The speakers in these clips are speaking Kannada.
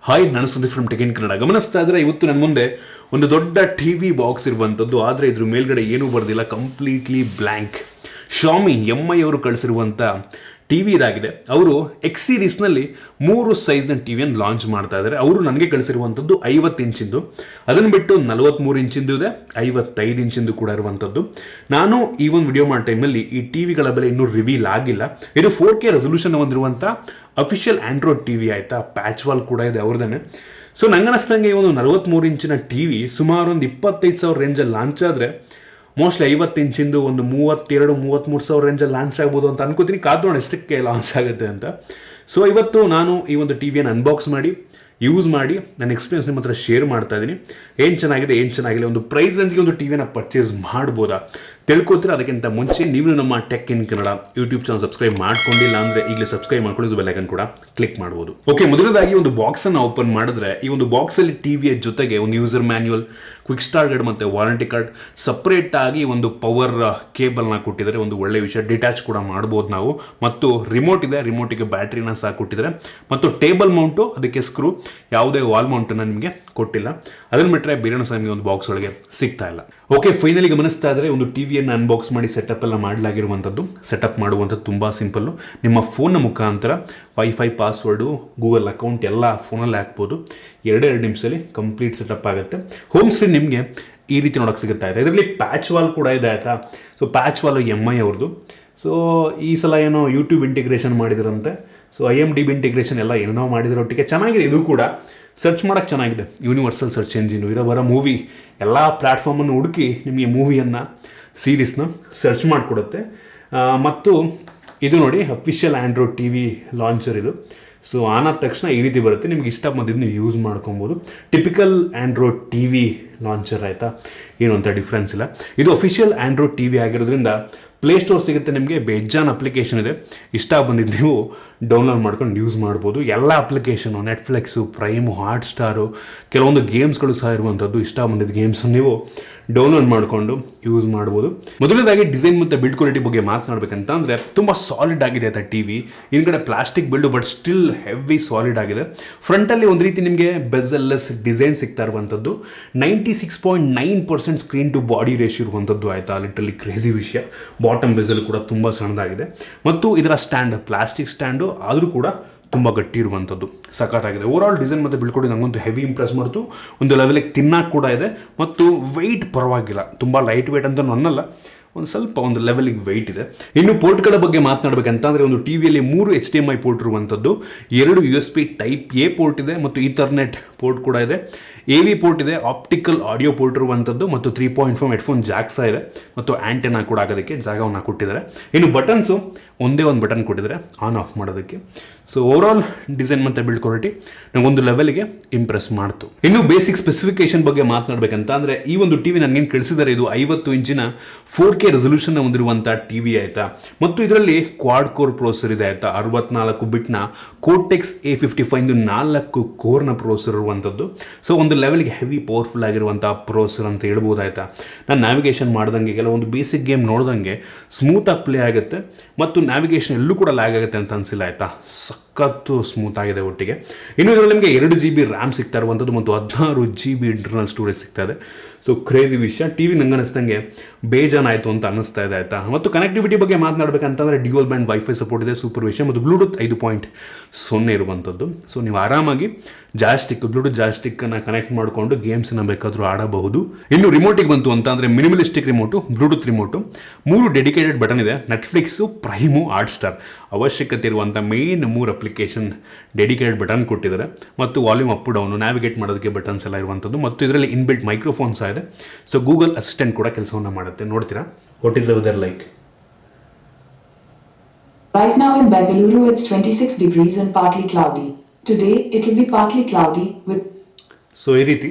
ಹಾಯ್, ನಾನು Sudeep from tech in Kannada. ಗಮನಿಸ್ತಾ ಇದ್ರೆ ಇವತ್ತು ನನ್ನ ಮುಂದೆ ಒಂದು ದೊಡ್ಡ ಟಿವಿ ಬಾಕ್ಸ್ ಇರುವಂಥದ್ದು. ಆದರೆ ಇದ್ರ ಮೇಲ್ಗಡೆ ಏನೂ ಬರ್ದಿಲ್ಲ, ಕಂಪ್ಲೀಟ್ಲಿ ಬ್ಲ್ಯಾಂಕ್. ಶಾಮಿ MI ಅವರು ಕಳಿಸಿರುವಂಥ ಟಿವಿ ಇದಾಗಿದೆ. ಅವರು ಎಕ್ಸ್ ಸೀರೀಸ್ನಲ್ಲಿ 3 ಸೈಜ್ನ ಟಿವಿಯನ್ನು ಲಾಂಚ್ ಮಾಡ್ತಾ ಇದ್ದಾರೆ. ಅವರು ನನಗೆ ಕಳಿಸಿರುವಂಥದ್ದು 50 ಇಂಚಿಂದು, ಅದನ್ನು ಬಿಟ್ಟು 43 ಇಂಚಿಂದು ಇದೆ, 55 ಇಂಚಿಂದು ಕೂಡ ಇರುವಂಥದ್ದು. ನಾನು ಈ ಒಂದು ವಿಡಿಯೋ ಮಾಡೋ ಟೈಮಲ್ಲಿ ಈ ಟಿವಿಗಳ ಬೆಲೆ ಇನ್ನೂ ರಿವೀಲ್ ಆಗಿಲ್ಲ. ಇದು 4K ರೆಸೊಲ್ಯೂಷನ್ ಹೊಂದಿರುವಂಥ ಅಫಿಷಿಯಲ್ ಆಂಡ್ರಾಯ್ಡ್ ಟಿವಿ ಆಯಿತಾ, ಪ್ಯಾಚ್ ವಾಲ್ ಕೂಡ ಇದೆ ಅವ್ರದೇ. ಸೊ ನಂಗನಿಸ್ದಂಗೆ ಈ ಒಂದು 43 ಇಂಚಿನ ಟಿವಿ ಸುಮಾರು ಒಂದು 25,000 ರೇಂಜಲ್ಲಿ ಲಾಂಚ್ ಆದರೆ ಮೋಸ್ಟ್ಲಿ 50 ಇಂಚಿಂದು ಒಂದು 32-33 ಸಾವಿರ ರೇಂಜಲ್ಲಿ ಲಾಂಚ್ ಆಗ್ಬೋದು ಅಂತ ಅನ್ಕೋತೀನಿ. ಕಾದೋಣ ಎಷ್ಟಕ್ಕೆ ಲಾಂಚ್ ಆಗುತ್ತೆ ಅಂತ. ಸೊ ಇವತ್ತು ನಾನು ಈ ಒಂದು ಟಿವಿಯನ್ನು ಅನ್ಬಾಕ್ಸ್ ಮಾಡಿ ಯೂಸ್ ಮಾಡಿ ನನ್ನ ಎಕ್ಸ್ಪೀರಿಯನ್ಸ್ ನಿಮ್ಮ ಹತ್ರ ಶೇರ್ ಮಾಡ್ತಾ ಇದ್ದೀನಿ. ಏನು ಚೆನ್ನಾಗಿದೆ, ಏನು ಚೆನ್ನಾಗಿಲ್ಲ, ಒಂದು ಪ್ರೈಸ್ ರೇಂಜ್ಗೆ ಒಂದು ಟಿವಿನ ಪರ್ಚೇಸ್ ಮಾಡ್ಬೋದಾ ತಿಳ್ಕೊತೀರ. ಅದಕ್ಕಿಂತ ಮುಂಚೆ ನೀವು ನಮ್ಮ tech in Kannada YouTube channel subscribe ಮಾಡ್ಕೊಂಡಿಲ್ಲ ಅಂದರೆ ಈಗಲೇ ಸಬ್ಸ್ಕ್ರೈಬ್ ಮಾಡ್ಕೊಳ್ಳೋದು, ಬೆಲ್ ಐಕನ್ ಕೂಡ ಕ್ಲಿಕ್ ಮಾಡ್ಬೋದು. ಓಕೆ, ಮೊದಲದಾಗಿ ಒಂದು ಬಾಕ್ಸನ್ನು ಓಪನ್ ಮಾಡಿದ್ರೆ ಈ ಒಂದು ಬಾಕ್ಸಲ್ಲಿ ಟಿವಿಯ ಜೊತೆಗೆ ಒಂದು user manual, quick start guide ಮತ್ತು ವಾರಂಟಿ ಕಾರ್ಡ್, ಸಪ್ರೇಟ್ ಆಗಿ ಒಂದು ಪವರ್ ಕೇಬಲ್ನ ಕೊಟ್ಟಿದ್ದಾರೆ. ಒಂದು ಒಳ್ಳೆ ವಿಷಯ, ಡಿಟ್ಯಾಚ್ ಕೂಡ ಮಾಡ್ಬೋದು ನಾವು. ಮತ್ತು ರಿಮೋಟ್ ಇದೆ, ರಿಮೋಟಿಗೆ ಬ್ಯಾಟ್ರಿನ ಸಹ ಕೊಟ್ಟಿದ್ದಾರೆ. ಮತ್ತು ಟೇಬಲ್ ಮೌಂಟು, ಅದಕ್ಕೆ ಸ್ಕ್ರೂ, ಯಾವುದೇ ವಾಲ್ ಮೌಂಟನ್ನು ನಿಮಗೆ ಕೊಟ್ಟಿಲ್ಲ. ಅದನ್ನು ಬಿಟ್ಟರೆ ಬೇರೆ ನಮಗೆ ಒಂದು ಬಾಕ್ಸ್ ಒಳಗೆ ಸಿಗ್ತಾ ಇಲ್ಲ. ಓಕೆ, ಫೈನಲಿ ಗಮನಿಸ್ತಾ ಇದ್ರೆ ಒಂದು ಟಿವಿಯನ್ನು ಅನ್ಬಾಕ್ಸ್ ಮಾಡಿ ಸೆಟಪ್ ಎಲ್ಲ ಮಾಡಲಾಗಿರುವಂಥದ್ದು. ಸೆಟಪ್ ಮಾಡುವಂಥದ್ದು ತುಂಬ ಸಿಂಪಲ್ಲು. ನಿಮ್ಮ ಫೋನ್ನ ಮುಖಾಂತರ ವೈಫೈ ಪಾಸ್ವರ್ಡು, ಗೂಗಲ್ ಅಕೌಂಟ್ ಎಲ್ಲ ಫೋನಲ್ಲಿ ಹಾಕ್ಬೋದು. 2 ನಿಮಿಷದಲ್ಲಿ ಕಂಪ್ಲೀಟ್ ಸೆಟಪ್ ಆಗುತ್ತೆ. ಹೋಮ್ ಸ್ಕ್ರೀನ್ ನಿಮಗೆ ಈ ರೀತಿ ನೋಡೋಕೆ ಸಿಗುತ್ತಾ ಇದೆ. ಇದರಲ್ಲಿ ಪ್ಯಾಚ್ ವಾಲ್ ಕೂಡ ಇದೆ ಆಯಿತಾ. ಸೊ ಪ್ಯಾಚ್ ವಾಲು MI ಅವ್ರದ್ದು. ಸೊ ಈ ಸಲ ಏನೋ ಯೂಟ್ಯೂಬ್ ಇಂಟಿಗ್ರೇಷನ್ ಮಾಡಿದ್ರಂತೆ. ಸೊ IMDb ಇಂಟಿಗ್ರೇಷನ್ ಎಲ್ಲ ಏನೋ ಮಾಡಿದ್ರೆ ಒಟ್ಟಿಗೆ ಚೆನ್ನಾಗಿದೆ. ಇದು ಕೂಡ ಸರ್ಚ್ ಮಾಡೋಕ್ಕೆ ಚೆನ್ನಾಗಿದೆ. ಯೂನಿವರ್ಸಲ್ ಸರ್ಚ್ ಎಂಜಿನು, ಇರೋ ಮೂವಿ ಎಲ್ಲ ಪ್ಲ್ಯಾಟ್ಫಾರ್ಮನ್ನು ಹುಡುಕಿ ನಿಮಗೆ ಮೂವಿಯನ್ನು, ಸೀರೀಸ್ನ ಸರ್ಚ್ ಮಾಡಿಕೊಡುತ್ತೆ. ಮತ್ತು ಇದು ನೋಡಿ, ಅಫಿಷಿಯಲ್ ಆಂಡ್ರಾಯ್ಡ್ ಟಿವಿ ಲಾಂಚರ್ ಇದು. ಸೊ ಆನ್ ಆದ ತಕ್ಷಣ ಈ ರೀತಿ ಬರುತ್ತೆ. ನಿಮ್ಗೆ ಇಷ್ಟ ಬಂದಿದ್ದು ನೀವು ಯೂಸ್ ಮಾಡ್ಕೊಬೋದು. ಟಿಪಿಕಲ್ ಆಂಡ್ರಾಯ್ಡ್ ಟಿವಿ ಲಾಂಚರ್ ಆಯಿತಾ, ಏನು ಅಂತ ಡಿಫ್ರೆನ್ಸ್ ಇಲ್ಲ. ಇದು ಅಫಿಷಿಯಲ್ ಆಂಡ್ರಾಯ್ಡ್ ಟಿವಿ ಆಗಿರೋದ್ರಿಂದ ಪ್ಲೇಸ್ಟೋರ್ ಸಿಗುತ್ತೆ ನಿಮಗೆ. ಬೇಜಾನ್ ಅಪ್ಲಿಕೇಶನ್ ಇದೆ. ಇಷ್ಟ ಬಂದಿದ್ದು ನೀವು ಡೌನ್ಲೋಡ್ ಮಾಡ್ಕೊಂಡು ಯೂಸ್ ಮಾಡ್ಬೋದು. ಎಲ್ಲ ಅಪ್ಲಿಕೇಶನು, ನೆಟ್ಫ್ಲಿಕ್ಸು, ಪ್ರೈಮು, ಹಾಟ್ಸ್ಟಾರು, ಕೆಲವೊಂದು ಗೇಮ್ಸ್ಗಳು ಸಹ ಇರುವಂಥದ್ದು. ಇಷ್ಟ ಬಂದಿದ್ದ ಗೇಮ್ಸನ್ನು ನೀವು ಡೌನ್ಲೋಡ್ ಮಾಡಿಕೊಂಡು ಯೂಸ್ ಮಾಡ್ಬೋದು. ಮೊದಲನೇದಾಗಿ ಡಿಸೈನ್ ಮತ್ತು ಬಿಲ್ಡ್ ಕ್ವಾಲಿಟಿ ಬಗ್ಗೆ ಮಾತನಾಡಬೇಕಂತ ಅಂದರೆ ತುಂಬ ಸಾಲಿಡ್ ಆಗಿದೆ ಆಯ್ತಾ ಟಿವಿ. ಹಿಂದ್ಗಡೆ plastic build, but still heavy solid ಆಗಿದೆ. ಫ್ರಂಟಲ್ಲಿ ಒಂದು ರೀತಿ ನಿಮಗೆ ಬೆಜಲ್ಲೆಸ್ ಡಿಸೈನ್ ಸಿಗ್ತಾ ಇರುವಂಥದ್ದು. 96.9% ಸ್ಕ್ರೀನ್ ಟು ಬಾಡಿ ರೇಷಿಯೋ ಇರುವಂಥದ್ದು ಆಯಿತಾ. ಲಿಟ್ರಲಿ ಕ್ರೇಜಿ ವಿಷಯ. ಬಾಟಮ್ ಬೆಜಲ್ ಕೂಡ ತುಂಬ ಸಣ್ಣದಾಗಿದೆ. ಮತ್ತು ಇದರ ಸ್ಟ್ಯಾಂಡ್ ಪ್ಲಾಸ್ಟಿಕ್ ಸ್ಟ್ಯಾಂಡು ಆದರೂ ಕೂಡ ತುಂಬ ಗಟ್ಟಿ ಇರುವಂಥದ್ದು, ಸಖತ್ತಾಗಿದೆ. ಓವರಾಲ್ ಡಿಸೈನ್ ಮತ್ತು ಬಿಳ್ಕೊಡಿ ನನಗಂತೂ ಹೆವಿ ಇಂಪ್ರೆಸ್ ಮಾಡ್ತು. ಒಂದು ಲೆವೆಲಿಗೆ ತಿನ್ನಕ್ಕೆ ಕೂಡ ಇದೆ. ಮತ್ತು ವೆಯ್ಟ್ ಪರವಾಗಿಲ್ಲ, ತುಂಬ ಲೈಟ್ ವೆಯ್ಟ್ ಅಂತ ಅನ್ನಲ್ಲ, ಒಂದು ಲೆವೆಲಿಗೆ ವೆಯ್ಟ್ ಇದೆ. ಇನ್ನು ಪೋರ್ಟ್ಗಳ ಬಗ್ಗೆ ಮಾತನಾಡಬೇಕಂತಂದರೆ ಒಂದು ಟಿವಿಯಲ್ಲಿ 3 HDMI ಪೋರ್ಟ್ ಇರುವಂಥದ್ದು, 2 USB ಟೈಪ್ A ಪೋರ್ಟ್ ಇದೆ, ಮತ್ತು ಈಥರ್ನೆಟ್ ಪೋರ್ಟ್ ಕೂಡ ಇದೆ, AV ಪೋರ್ಟ್ ಇದೆ, ಆಪ್ಟಿಕಲ್ ಆಡಿಯೋ ಪೋರ್ಟ್ ಇರುವಂಥದ್ದು, ಮತ್ತು 3.5 ಹೆಡ್ಫೋನ್ ಜಾಕ್ ಸಹ ಇದೆ, ಮತ್ತು ಆ್ಯಂಟೆನಾ ಕೂಡ ಆಗೋದಕ್ಕೆ ಜಾಗವನ್ನು ಕೊಟ್ಟಿದ್ದಾರೆ. ಇನ್ನು ಬಟನ್ಸು ಒಂದೇ ಒಂದು ಬಟನ್ ಕೊಟ್ಟಿದ್ದಾರೆ ಆನ್ ಆಫ್ ಮಾಡೋದಕ್ಕೆ. ಸೊ ಓವರಾಲ್ ಡಿಸೈನ್ ಮತ್ತು ಬಿಲ್ಡ್ ಕ್ವಾಲಿಟಿ ನನಗೊಂದು ಲೆವೆಲ್ಗೆ ಇಂಪ್ರೆಸ್ ಮಾಡ್ತು. ಇನ್ನು ಬೇಸಿಕ್ ಸ್ಪೆಸಿಫಿಕೇಶನ್ ಬಗ್ಗೆ ಮಾತನಾಡಬೇಕಂತ ಅಂದರೆ ಈ ಒಂದು ಟಿವಿ ನನಗೇನು ಕಳಿಸಿದ್ದಾರೆ, ಇದು 50 ಇಂಚಿನ 4K ರೆಸೊಲ್ಯೂಷನ್ ಹೊಂದಿರುವಂಥ ಟಿವಿ ಆಯಿತಾ. ಮತ್ತು ಇದರಲ್ಲಿ ಕ್ವಾಡ್ ಕೋರ್ ಪ್ರೊಸೆಸರ್ ಇದೆ ಆಯಿತಾ. 64 ಬಿಟ್ನ ಕೋರ್ಟೆಕ್ಸ್ A55 4 ಕೋರ್ನ ಪ್ರೊಸೆಸರ್ ಇರುವಂಥದ್ದು. ಸೊ ಒಂದು ಲೆವೆಲ್ಗೆ ಹೆವಿ ಪವರ್ಫುಲ್ ಆಗಿರುವಂಥ ಪ್ರೊಸೆಸರ್ ಅಂತ ಹೇಳ್ಬೋದು ಆಯಿತಾ. ನಾನು ನ್ಯಾವಿಗೇಷನ್ ಮಾಡ್ದಂಗೆ, ಕೆಲವೊಂದು ಬೇಸಿಕ್ ಗೇಮ್ ನೋಡ್ದಂಗೆ ಸ್ಮೂತಾಗಿ ಪ್ಲೇ ಆಗುತ್ತೆ. ಮತ್ತು ನ್ಯಾವಿಗೇಷನ್ ಎಲ್ಲೂ ಕೂಡ ಲ್ಯಾಗ್ ಆಗುತ್ತೆ ಅಂತ ಅನಿಸಿಲ್ಲ ಆಯಿತಾ. ಸಖತ್ತು ಸ್ಮೂತ್ ಆಗಿದೆ ಒಟ್ಟಿಗೆ. ಇನ್ನು ಇದರಲ್ಲಿ ನಿಮಗೆ 2 GB ರ್ಯಾಮ್ ಸಿಗ್ತಾ ಇರುವಂಥದ್ದು, ಮತ್ತು 16 GB ಇಂಟರ್ನಲ್ ಸ್ಟೋರೇಜ್ ಸಿಗ್ತಾ ಇದೆ. ಸೊ ಕ್ರೇಜಿ ವಿಷಯ. ಟಿವಿ ನಂಗೆ ಅನ್ನಿಸ್ದಂಗೆ ಬೇಜಾನಾಯಿತು ಅಂತ ಅನ್ನಿಸ್ತಾ ಇದೆ ಆಯಿತಾ. ಮತ್ತು ಕನೆಕ್ಟಿವಿಟಿ ಬಗ್ಗೆ ಮಾತನಾಡಬೇಕಂತಂದರೆ ಡ್ಯುಯಲ್ ಬ್ಯಾಂಡ್ ವೈಫೈ ಸಪೋರ್ಟ್ ಇದೆ, ಸೂಪರ್ ವಿಷಯ. ಮತ್ತು ಬ್ಲೂಟೂತ್ 5.0 ಇರುವಂಥದ್ದು. ಸೊ ನೀವು ಆರಾಮಾಗಿ ಬ್ಲೂಟೂತ್ ಜಾಯ್ಸ್ಟಿಕ್ಕನ್ನು ಕನೆಕ್ಟ್ ಮಾಡಿಕೊಂಡು ಗೇಮ್ಸನ್ನು ಬೇಕಾದರೂ ಆಡಬಹುದು. ಇನ್ನು ರಿಮೋಟಿಗೆ ಬಂತು ಅಂತ ಅಂದರೆ minimalistic remote, Bluetooth remote, 3 dedicated button ಇದೆ. ನೆಟ್ಫ್ಲಿಕ್ಸು, ಪ್ರೈಮು, ಹಾಟ್ಸ್ಟಾರ್ ಅವಶ್ಯಕತೆ ಇರುವಂಥ ಮೇನ್ 3 ಅಪ್ಲಿಕೇಶನ್ ಡೆಡಿಕೇಟೆಡ್ ಬಟನ್ ಕೊಟ್ಟಿದ್ದಾರೆ. ಮತ್ತು ವಾಲ್ಯೂಮ್ ಅಪ್ ಡೌನು, ನ್ಯಾವಿಗೇಟ್ ಮಾಡೋದಕ್ಕೆ ಬಟನ್ಸ್ ಎಲ್ಲ ಇರುವಂಥದ್ದು. ಮತ್ತು ಇದರಲ್ಲಿ ಇನ್ಬಿಲ್ಟ್ ಮೈಕ್ರೋಫೋನ್ ಸಹ ಇದೆ. ಸೊ ಗೂಗಲ್ ಅಸಿಸ್ಟೆಂಟ್ ಕೂಡ ಕೆಲಸವನ್ನು ಮಾಡುತ್ತೆ. ನೋಡ್ತೀರಾ, what is the weather like? Right now in Bengaluru it's 26 degrees and partly cloudy. Today it will be partly cloudy with. So ಈ ರೀತಿ.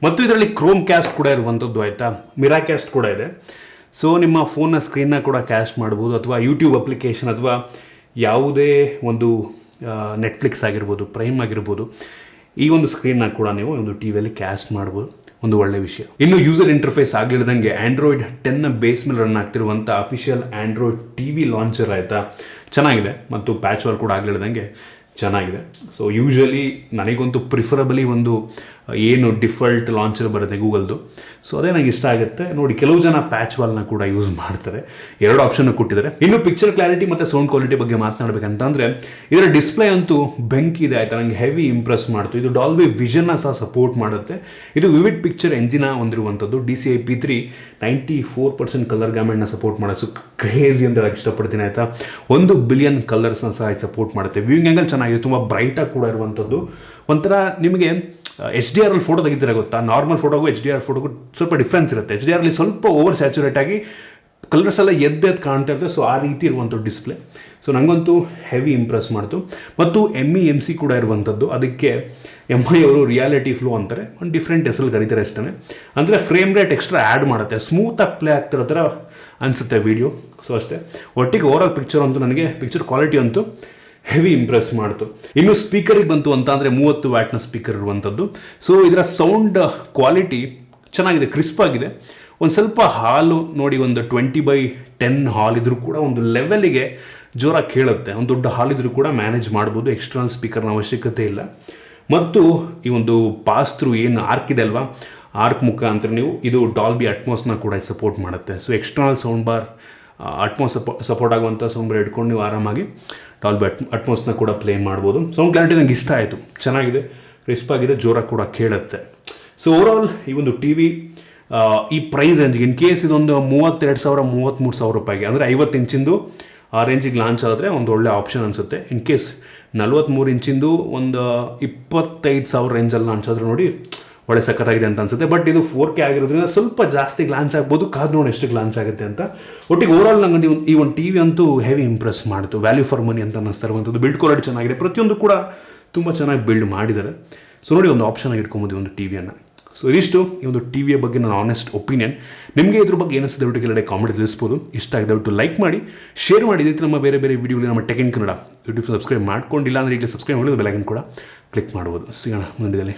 ಮತ್ತು ಇದರಲ್ಲಿ ಕ್ರೋಮ್ ಕ್ಯಾಸ್ಟ್ ಕೂಡ ಇರುವಂಥದ್ದು ಆಯಿತಾ. ಮಿರಾ ಕ್ಯಾಸ್ಟ್ ಕೂಡ ಇದೆ. ಸೊ ನಿಮ್ಮ ಫೋನ್ನ ಸ್ಕ್ರೀನ್ನ ಕೂಡ ಕ್ಯಾಸ್ಟ್ ಮಾಡ್ಬೋದು, ಅಥವಾ ಯೂಟ್ಯೂಬ್ ಅಪ್ಲಿಕೇಶನ್, ಅಥವಾ ಯಾವುದೇ ಒಂದು ನೆಟ್ಫ್ಲಿಕ್ಸ್ ಆಗಿರ್ಬೋದು, ಪ್ರೈಮ್ ಆಗಿರ್ಬೋದು, ಈ ಒಂದು ಸ್ಕ್ರೀನ್ನ ಕೂಡ ನೀವು ಒಂದು ಟಿವಿಯಲ್ಲಿ ಕ್ಯಾಸ್ಟ್ ಮಾಡ್ಬೋದು. ಒಂದು ಒಳ್ಳೆ ವಿಷಯ. ಇನ್ನು ಯೂಸರ್ ಇಂಟರ್ಫೇಸ್ ಆಗಲಿದಂಗೆ ಆಂಡ್ರಾಯ್ಡ್ 10 ಬೇಸ್ ಮೇಲೆ ರನ್ ಆಗ್ತಿರುವಂಥ ಅಫಿಷಿಯಲ್ ಆಂಡ್ರಾಯ್ಡ್ ಟಿವಿ ಲಾಂಚರ್ ಆಯಿತಾ, ಚೆನ್ನಾಗಿದೆ. ಮತ್ತು ಪ್ಯಾಚ್ ವರ್ಕ್ ಕೂಡ ಆಗಲಿದಂಗೆ ಚೆನ್ನಾಗಿದೆ. ಸೊ ಯೂಶ್ವಲಿ ನನಗಂತೂ ಪ್ರಿಫರಬಲಿ ಒಂದು ಏನು ಡಿಫಾಲ್ಟ್ ಲಾಂಚರ್ ಬರುತ್ತೆ ಗೂಗಲ್ದು, ಸೊ ಅದೇ ನನಗೆ ಇಷ್ಟ ಆಗುತ್ತೆ. ನೋಡಿ, ಕೆಲವು ಜನ ಪ್ಯಾಚ್ ವಾಲ್ನ ಕೂಡ ಯೂಸ್ ಮಾಡ್ತಾರೆ. 2 ಆಪ್ಷನ್ ಕೊಟ್ಟಿದ್ದಾರೆ. ಇನ್ನು ಪಿಕ್ಚರ್ ಕ್ಲಾರಿಟಿ ಮತ್ತು ಸೌಂಡ್ ಕ್ವಾಲಿಟಿ ಬಗ್ಗೆ ಮಾತನಾಡಬೇಕಂತಂದರೆ ಇದರ ಡಿಸ್ಪ್ಲೇ ಅಂತೂ ಬೆಂಕಿ ಇದೆ ಆಯಿತಾ. ನನಗೆ ಹೆವಿ ಇಂಪ್ರೆಸ್ ಮಾಡ್ತು. ಇದು ಡಾಲ್ಬಿ ವಿಷನ್ನ ಸಹ ಸಪೋರ್ಟ್ ಮಾಡುತ್ತೆ. ಇದು ವಿವಿಡ್ ಪಿಕ್ಚರ್ ಎಂಜಿನ ಹೊಂದಿರುವಂಥದ್ದು. DCI P3 94% ಕಲರ್ ಗ್ಯಾಮೆಂಟ್ನ ಸಪೋರ್ಟ್ ಮಾಡೋದು. ಸೊ ಕ್ರೇಜಿ ಅಂತ ಹೇಳಕ್ಕೆ ಇಷ್ಟಪಡ್ತೀನಿ ಆಯಿತಾ. 1 ಬಿಲಿಯನ್ ಕಲರ್ಸ್ನ ಸಹ ಸಪೋರ್ಟ್ ಮಾಡುತ್ತೆ. ವ್ಯೂಯಿಂಗ್ ಆ್ಯಂಗಲ್ ಚೆನ್ನಾಗಿದೆ, ತುಂಬ ಬ್ರೈಟಾಗಿ ಕೂಡ ಇರುವಂಥದ್ದು. ಒಂಥರ ನಿಮಗೆ HDR ಫೋಟೋ ತೆಗಿತೀರ ಗೊತ್ತಾ, ನಾರ್ಮಲ್ ಫೋಟೋಗೂ HDR ಫೋಟೋಗೂ ಸ್ವಲ್ಪ ಡಿಫ್ರೆನ್ಸ್ ಇರುತ್ತೆ. HDR ಸ್ವಲ್ಪ ಓವರ್ ಸ್ಯಾಚುರೇಟ್ ಆಗಿ ಕಲರ್ಸ್ ಎಲ್ಲ ಎದ್ದು ಕಾಣ್ತಾ ಇರುತ್ತೆ. ಸೊ ಆ ರೀತಿ ಇರುವಂಥ ಡಿಸ್ಪ್ಲೇ. ಸೊ ನನಗಂತೂ ಹೆವಿ ಇಂಪ್ರೆಸ್ ಮಾಡ್ತು. ಮತ್ತು MEMC ಕೂಡ ಇರುವಂಥದ್ದು. ಅದಕ್ಕೆ MI ಅವರು ರಿಯಾಲಿಟಿ ಫ್ಲೋ ಅಂತಾರೆ, ಒಂದು ಡಿಫ್ರೆಂಟ್ ಹೆಸರು ಕರೀತಾರೆ ಅಷ್ಟೇ. ಅಂದರೆ ಫ್ರೇಮ್ ರೇಟ್ ಎಕ್ಸ್ಟ್ರಾ ಆ್ಯಡ್ ಮಾಡುತ್ತೆ, ಸ್ಮೂತಾಗಿ ಪ್ಲೇ ಆಗ್ತಿರೋ ಥರ ಅನಿಸುತ್ತೆ ವೀಡಿಯೋ. ಸೊ ಅಷ್ಟೇ. ಒಟ್ಟಿಗೆ ಓವರಾಲ್ ಪಿಕ್ಚರ್ ಅಂತೂ ನನಗೆ ಪಿಕ್ಚರ್ ಕ್ವಾಲಿಟಿ ಅಂತೂ ಹೆವಿ ಇಂಪ್ರೆಸ್ ಮಾಡ್ತು. ಇನ್ನು ಸ್ಪೀಕರಿಗೆ ಬಂತು ಅಂತ ಅಂದರೆ 30 ವ್ಯಾಟ್ನ ಸ್ಪೀಕರ್ ಇರುವಂಥದ್ದು. ಸೊ ಇದರ ಸೌಂಡ್ ಕ್ವಾಲಿಟಿ ಚೆನ್ನಾಗಿದೆ, ಕ್ರಿಸ್ಪ್ ಆಗಿದೆ. ಒಂದು ಸ್ವಲ್ಪ ಹಾಲು ನೋಡಿ, ಒಂದು 20/10 ಹಾಲ್ ಇದ್ರೂ ಕೂಡ ಒಂದು ಲೆವೆಲಿಗೆ ಜೋರಾಗಿ ಕೇಳುತ್ತೆ. ಒಂದು ದೊಡ್ಡ ಹಾಲ್ ಇದ್ರೂ ಕೂಡ ಮ್ಯಾನೇಜ್ ಮಾಡ್ಬೋದು. ಎಕ್ಸ್ಟರ್ನಲ್ ಸ್ಪೀಕರ್ನ ಅವಶ್ಯಕತೆ ಇಲ್ಲ. ಮತ್ತು ಈ ಒಂದು ಪಾಸ್ ಥ್ರೂ ಏನು ಆರ್ಕ್ ಇದೆ ಅಲ್ವಾ, ಆರ್ಕ್ ಮುಖಾಂತರ ನೀವು ಇದು ಡಾಲ್ಬಿ ಅಟ್ಮಾಸ್ನ ಕೂಡ ಸಪೋರ್ಟ್ ಮಾಡುತ್ತೆ. So external sound bar Atmos support ಆಗುವಂಥ ಸೌಂಡ್ ಬಾರ್ ಇಟ್ಕೊಂಡು ನೀವು ಆರಾಮಾಗಿ ಡಾಲ್ಬಿ ಅಟ್ಮಾಸ್ನ ಕೂಡ ಪ್ಲೇ ಮಾಡ್ಬೋದು. ಸೌಂಡ್ ಕ್ಲಾರಿಟಿ ನನಗೆ ಇಷ್ಟ ಆಯಿತು, ಚೆನ್ನಾಗಿದೆ, ಕ್ರಿಸ್ಪ್ ಆಗಿದೆ, ಜೋರಾಗಿ ಕೂಡ ಕೇಳುತ್ತೆ. ಸೊ ಓವರಾಲ್ ಈ ಒಂದು ಟಿ ವಿ ಈ ಪ್ರೈಸ್ ರೇಂಜ್ಗೆ ಇನ್ ಕೇಸ್ ಇದೊಂದು 32,000 33,000 ರೂಪಾಯಿಗೆ ಅಂದರೆ 50 ಇಂಚಿಂದು ಆ ರೇಂಜಿಗೆ ಲಾಂಚ್ ಆದರೆ ಒಂದು ಒಳ್ಳೆ ಆಪ್ಷನ್ ಅನಿಸುತ್ತೆ. ಇನ್ ಕೇಸ್ 43 ಇಂಚಿಂದು ಒಂದು 25,000 ರೇಂಜಲ್ಲಿ ಲಾಂಚ್ ಆದರೆ ನೋಡಿ ಒಳ್ಳೆ ಸಖತ್ತಾಗಿದೆ ಅಂತ ಅನ್ಸುತ್ತೆ. ಬಟ್ ಇದು 4K ಆಗಿರೋದ್ರಿಂದ ಸ್ವಲ್ಪ ಜಾಸ್ತಿ ಲಾಂಚ್ ಆಗ್ಬೋದು. ಕಾದು ನೋಡಿ ಎಷ್ಟಕ್ಕೆ ಲಾಂಚ್ ಆಗುತ್ತೆ ಅಂತ. ಒಟ್ಟಿಗೆ ಓವರಾಲ್ ನಂಗೆ ಈ ಒಂದು ಟಿ ವಿ ಅಂತೂ ಹೆವಿ ಇಂಪ್ರೆಸ್ ಮಾಡ್ತು. ವ್ಯಾಲ್ಯೂ ಫಾರ್ ಮನಿ ಅಂತ ಅನ್ನಿಸ್ತಾ ಇರುವಂಥದ್ದು. ಬಿಲ್ಡ್ ಕ್ವಾಲಿಟಿ ಚೆನ್ನಾಗಿದೆ, ಪ್ರತಿಯೊಂದು ಕೂಡ ತುಂಬ ಚೆನ್ನಾಗಿ ಬಿಲ್ಡ್ ಮಾಡಿದ್ದಾರೆ. ಸೊ ನೋಡಿ, ಒಂದು ಆಪ್ಷನ್ ಆಗಿ ಇಟ್ಕೊಬೋದು ಒಂದು ಟಿ ವಿಯನ್ನು. ಸೊ ಇದಿಷ್ಟು ಈ ಒಂದು ಟಿ ವಿಯ ಬಗ್ಗೆ ನನ್ನ ಆನೆಸ್ಟ್ ಒಪಿನಿಯನ್. ನಿಮಗೆ ಇದ್ರ ಬಗ್ಗೆ ಏನಿಸ್ತದೆ ದಯವಿಟ್ಟು ಕಾಮೆಂಟ್ ತಿಳಿಸ್ಬೋದು. ಇಷ್ಟ ಆಗಿ ದಯವಿಟ್ಟು ಲೈಕ್ ಮಾಡಿ, ಶೇರ್ ಮಾಡಿ. ಇದಕ್ಕೆ ನಮ್ಮ ಬೇರೆ ಬೇರೆ ವೀಡಿಯೋಗಳು ನಮ್ಮ tech in Kannada YouTube subscribe ಮಾಡ್ಕೊಂಡಿಲ್ಲ ಅಂದರೆ ಈಗಲೇ ಸಬ್ಸ್ಕ್ರೈಬ್ ಮಾಡಿ ಬೆಲ್ ಐಕಾನ್ ಕೂಡ ಕ್ಲಿಕ್ ಮಾಡ್ಬೋದು. ಸಿಗೋಣ ಮುಂದಿನಲ್ಲಿ.